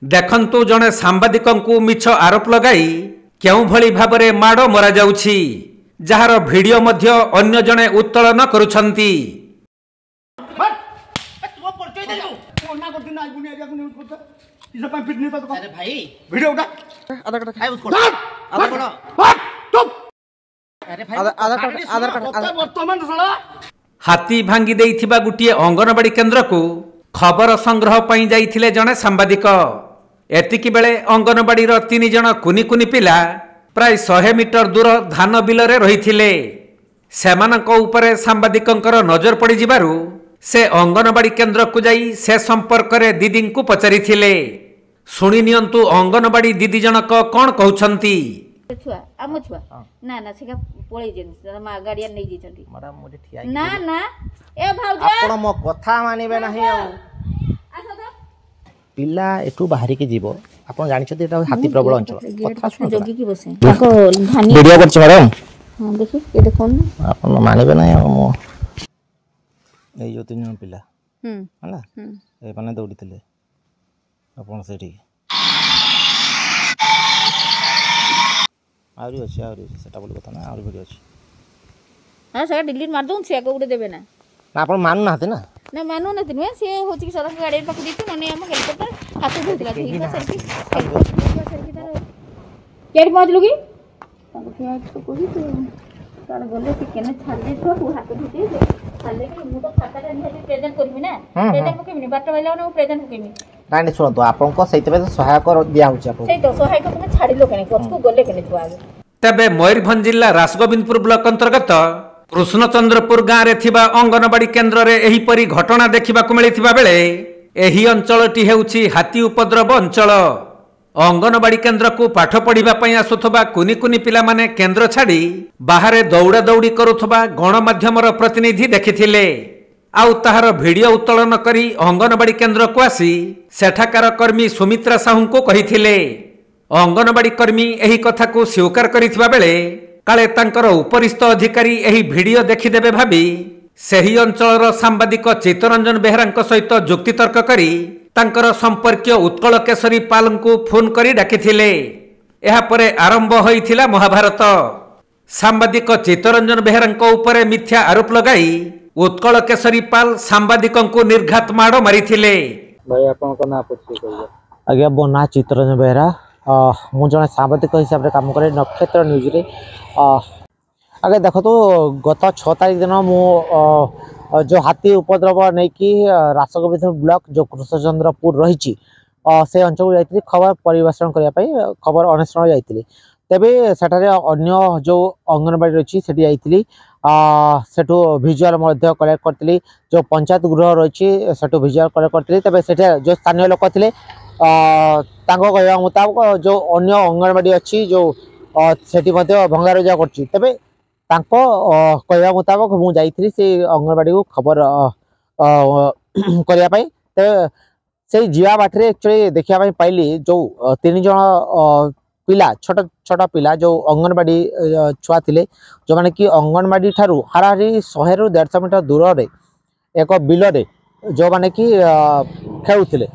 देखंतु जड़े सांबादिक मिछ आरोप लगाई क्यों भली भाबरे माड़ मरा जाउछि जार भिडियो मध्य अन्य जड़े उत्तोलन करुछंती। हाथी भांगी देइथिबा गुटिए अंगनवाड़ी केन्द्र को खबर संग्रह पई जाइथिले जणे सांबादिक। एतिकी बेले अंगनवाड़ी रो 3 जण कुनी कुनी पिला प्राय 100 मीटर दूर धान बिलरे रहिथिले। सेमानक उपरे सांबादिकंकर नजर पड़ी जिबारु से अंगनवाड़ी केन्द्र को जाई से संपर्क रे दीदी को पचारिथिले। सुनि नियंतु अंगनवाड़ी दीदी जनक कोन कहउछंती। छुआ आम छुआ ना ना सेका पळै जेन मा गाडिया नै जेचंती मैडम मोटे ठिया ना ना ए भाउजा आपण मो कथा मानिबे नाही आ आसा तो पिला एठू बाहरी के जीवो आपण जानि छथि एटा हाथी प्रबल अंचल कथा सुन जोगी की बसे ताको धानी वीडियो करछ मैडम हां देखि ए देखोन आपण मानिबे नाही मो ए जो 3 जन पिला हला ए माने दौड़ीथिले आपण सेठी आउरी अछि सेटा बोल कथा ना आउरी वीडियो अछि हां से डिलीट मार दूं से को गुडे देबे ना ना आपण मानु नाते ना ना मानु नाते नु से होची कि सदन गाड़ी पाक दितु नने हम हेलीकॉप्टर हाथ धोतिला ठीक है सेल्फी तार केडी पहुंच लुगी ताको फिया तो कोही तो तार गले से केने छाड़ दे तो हाथ धोती छाले कि मु तो खाता नहीं प्रेजेंट करबी ना प्रेजेंट को केमी बाटा वाला ना प्रेजेंट को केमी नानी सुन तो आपन को सहित सहायक दिया होची आपन सही तो सहायक तुम छाडिलो केने को गले केने छुआ तबे मयूरभंज जिला रासगोविंदपुर ब्लॉक अंतर्गत कृष्णचंद्रपुर गाँव रे थिबा अंगनवाड़ी केन्द्र रे एही परी घटना देखिबा को मिलिथिबा बेले एही अंचलटी हेउची हाथी उपद्रव अंचल। अंगनवाड़ी केन्द्र को पाठ पढ़िबा पई आसुथबा कुनी कुनी पिला माने केन्द्र छाड़ी बाहरे दौड़ा दौड़ी करुथबा गणमाध्यमर प्रतिनिधि देखिथिले। आउ ताहार भिडियो उत्तोलन करी अंगनवाड़ी केन्द्र को आसी सेठाकार कर्मी सुमित्रा साहू को कहिथिले। अंगनवाड़ी कर्मी एही कथा को स्वीकार करिथिबा बेले काले तांकर उपरिस्थ अधिकारी एही भिडियो देखिदेबे भाबी सेही अंचलर सांबादिक चित्तरंजन बेहरांक सहित जुक्तितर्क करी तांकर संपर्कीय उत्कल केशरी पाल को फोन करी डाकिथिले। एहा परे आरंभ होइथिला महाभारत। सांबादिक चित्तरंजन बेहरांक उपरे मिथ्या आरोप लगाई उत्कल केशरी पाल सांबादिक को निर्घात माड़ मारिथिले। भाई आपन को ना पूछि कहियो आज्ञा बना चित्तरंजन बेहरा मु जने सांबादिक हिसाब रे काम करे नक्षत्र न्यूज रे आगे देखो तो गत 6 तारिख दिन मु जो हाथी उपद्रव नहीं कि रासगोविंदपुर ब्लॉक जो कृष्णचंद्रपुर रही से अंचल जाइए खबर परिवेषण करने खबर अन्वेषण जाइए तेबे सेठारे अन्य जो अंगनवाड़ी रही से जाइए सेठू भिजुआल कलेक्ट करी जो पंचायत गृह रही सेठू भिजुआल कलेक्ट करी तेबे सेठे जो स्थानीय लोक थे कहवा मुताबक जो अन्य अंगनवाड़ी अच्छी जो सेठी भंगारुजा कर तेबे कहवा मुताबक मु जाइथि से अंगनवाड़ी को खबर करने से जीवा बाटे एक्चुअली देखा पाइली जो 3 जन पिला छोट छोट पिला जो अंगनवाड़ी छुआ थे जो माने कि अंगनवाड़ी ठारू हाराहारी 100 ରୁ 150 मीटर दूर रे एक बिल रे जो माने कि खेलुथिले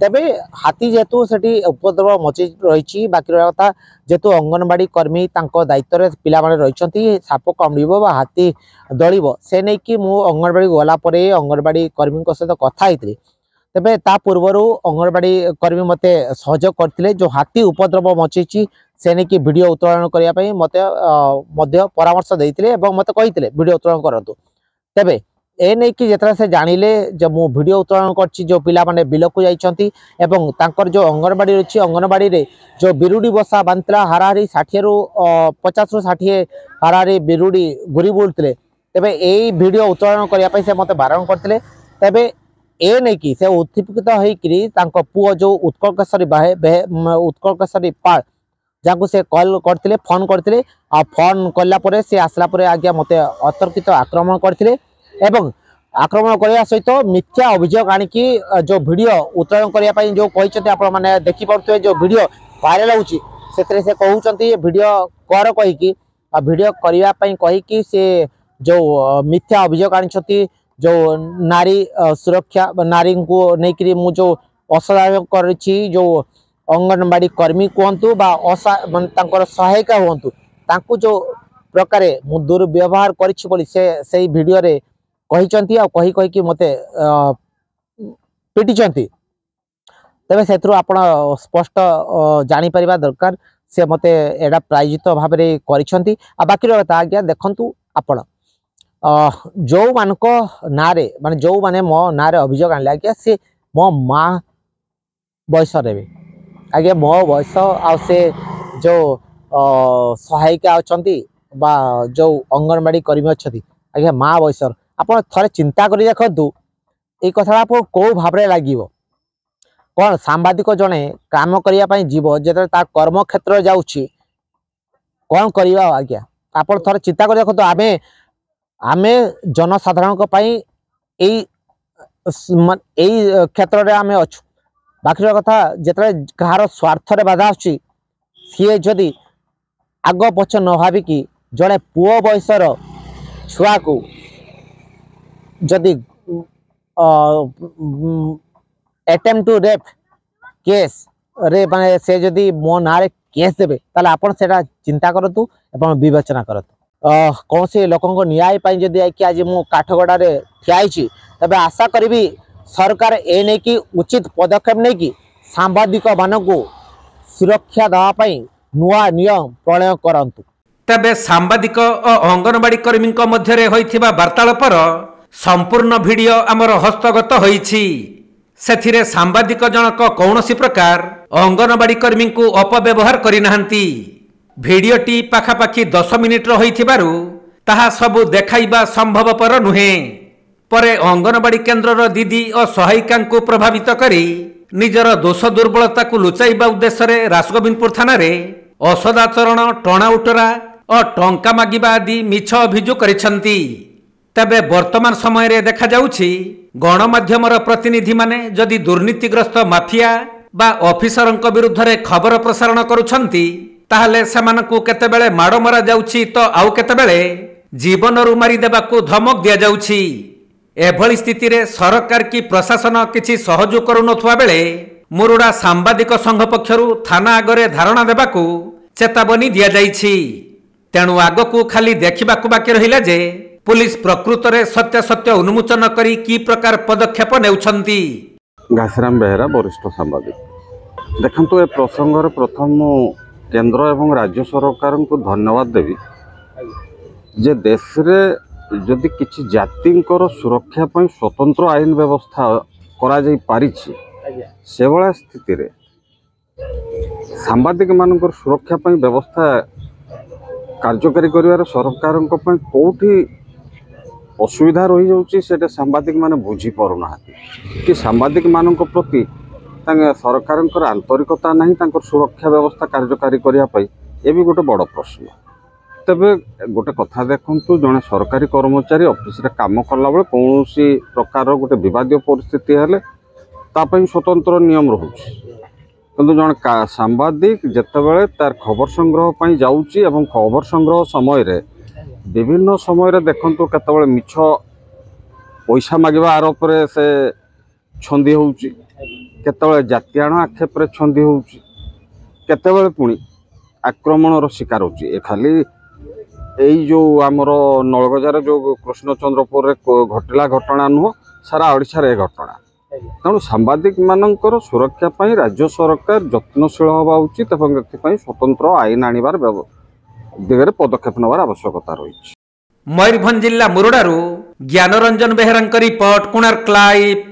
तेबे हाथी जेतु सेठी उपद्रव मची रही बाकी रहा कथा जेतु अंगनवाड़ी कर्मी तांको दायित्व रे पिला माने रहिसंती साप कामड़िबो बा हाथी दळिबो से नै कि मु अंगनवाड़ी गला परे अंगनवाड़ी कर्मी को सहित कथा हैतले तेबे ता पूर्वरु अंगनवाड़ी कर्मी मते सहयोग करथिले जो हाथी उपद्रव मचीची से नै कि वीडियो उत्तोलन करिया पई मते मध्य परामर्श देइथिले एवं मते कहिथिले वीडियो उत्तोलन करंतु तेबे ए नहीं कि जेतरा से जानिले जब मु वीडियो उत्तोलन करछि जो पिला माने बिल को जाइछंती एवं तांकर जो अंगनवाड़ी अछि अंगनवाड़ी रे जो बिरुडी बसा बांतला हाराहारी 60 ରୁ 50 ରୁ 60 हाराहारी बिरुडी घुरी बुलतले तेबे एई वीडियो उत्तोलन करिया पई से मते बारण करतले तेबे ए नहीं कि से उत्थिपित होइकरी तांको पुओ जो उत्कल केशरी पाल जाको से कॉल करतले फोन करतले आ फोन करला परे से आसला परे आज्ञा मते अतर्कित आक्रमण करतले एवं आक्रमण करने सहित मिथ्या अभियोग आणिकी जो वीडियो उत्तोलन करने जो कहते आप देखिपे जो वीडियो वायरल होची से कहते वीडियो कर कहीकि वीडियो करने कहीकि से जो मिथ्या अभियोग आनी जो नारी सुरक्षा नारी को लेकिन मु जो असदाय करिछि जो अंगनवाड़ी कर्मी कहतु बा माने सहायिका हुंतु तांकु जो प्रकार मु दुर्व्यवहार करिछि बोली से वीडियो रे कहिचंती आ कहि कहि कि मते पिटिचंती तबे सेथरु आपण स्पष्ट जानि परिबा दरकार से मते एडा प्रायोजित भाव में करिसंती आ बाकी कथा आज्ञा देखंतु आपण जो मानको नारे माने जो माने मो नारे अभियोग आनले आज्ञा से मो माँ बयस रे आज्ञा मो बयस आ से जो सहायिका अछंती बा जो अंगनवाड़ी कर्मी अछंती आज्ञा माँ बयस आपण थरे चिंता करि देखंतु ए कथा आपको को भाबरे लागिवो कौन सांबादिक जड़े काम करने जीव जो कर्म क्षेत्र जाऊँगी कौन करवा आज्ञा आप थोड़ा चिंता कर देखो आमे आमे जनसाधारण क्षेत्र में आम अच्छु बाकी कथा जिते कहार स्वार्थ बाधा आसी सी जदि आग पछ न भाविकी जड़े पुओ बयसर छुआ को जदि अटेम्प्ट टू रेप केस रे माने से जदि मो ना रे केस देबे ताले आपण सेटा चिंता करतु एवं विवेचना करतु कौन से लोकंको न्याय पाई जदि कि आज मु काठगड़ा रे ठियाइछि तबे आशा करिबी सरकार ए नै कि उचित पदक्षेप नै कि सांबादिक मानकु सुरक्षा दवा पाई नुआ नियम प्रणयन करंतु तबे सांबादिक और अंगनवाड़ी कर्मी मध्य होइथिबा वार्तालापर संपूर्ण वीडियो आमर हस्तगत होइछि सेथिरे सांबादिक जनक कौनसी प्रकार अंगनवाड़ी कर्मी को अपव्यवहार करिनाहांती भिडियोटी पाखापाखि 10 मिनिट होइथिबारु ताहा सबु देखाइबा संभवपर नुहे परे अंगनवाड़ी केन्द्रर दीदी और सहायिका को प्रभावित करी निजर दोष दुर्बलता को लुचाइबा उद्देश्य रासगोविंदपुर थाना रे असदाचरण टणा उटरा और टंका मागिबा आदि मिछ अभियोग करिसंती तबे वर्तमान समय रे देखा जाउछि गणमाध्यमर प्रतिनिधि माने जदि दुर्नीतिग्रस्त माफिया बा ऑफिसरंक विरुद्ध रे खबर प्रसारण करुछंती ताहले सेमानकु केतेबेले माड़ मरा जाउछि तो आउ केतेबेले जीवनरु मारी देबाकू धमक दिया जाउछि एभली स्थिति रे सरकार की प्रशासन किछि सहयोग करू नथुवा बेले मुरुडा सांबादिक संघ पक्षरु थाना आगरे धारणा देबाकू चेतावनी दिया जाइछि तेणु आगकू खाली देखिबाकू बाकी रहिला जे पुलिस प्रकृत रे सत्य सत्य उन्मोचन करी की प्रकार पदक्षेप नेउछंती। घासीराम बेहेरा वरिष्ठ सांबादिक देखंतु ए प्रसंगर प्रथम केंद्र एवं राज्य सरकार को धन्यवाद देवी जे देश रे जदि किछि जातिंकर सुरक्षा पई स्वतंत्र आईन व्यवस्था करा जाई पारिछि से भला स्थिति रे सांबादिक मानकर सुरक्षा पई व्यवस्था कार्यकारी करिवार सरकार कोठी असुविधा रही जाउची सेटा सांबादिक माने बुझी पारुना कि सांबादिक मानक प्रति सरकार आंतरिकता नहीं सुरक्षा व्यवस्था कार्यकारी करने ये भी गोटे बड़ प्रश्न तेबे गोटे कथा देखंतु जड़े सरकारी कर्मचारी ऑफिस रे काम कला बेले कौन प्रकार गोटे विवादीय परिस्थिति हेले तापई स्वतंत्र नियम रहुछि किंतु जड़े सांबादिक जेतेबेले तार खबर संग्रह पई जाउची एवं खबर संग्रह समय रे विभिन्न समय देखंतु केतेबेले मिछ पैसा मागिबा आरोप रे से छंदी होउची केतेबेले जातियाण आक्षेप रे छंदी होउची केतेबेले पुणी आक्रमणर शिकार होउची ए खाली एई जो आमर नलगजार जो कृष्णचंद्रपुर रे घटला घटना नुह सारा ओडिशा रे घटना तेणु सांबादिक मानकर सुरक्षा पई राज्य सरकार यत्नशील हवा उचित एवं एथिपई स्वतंत्र आईन आनिबार दिगरे पदक्षेप नेबार आवश्यकता रही। मयूरभंज जिला मुरुडारू ज्ञानरंजन बेहेरांक रिपोर्ट कोणार्क लाइव।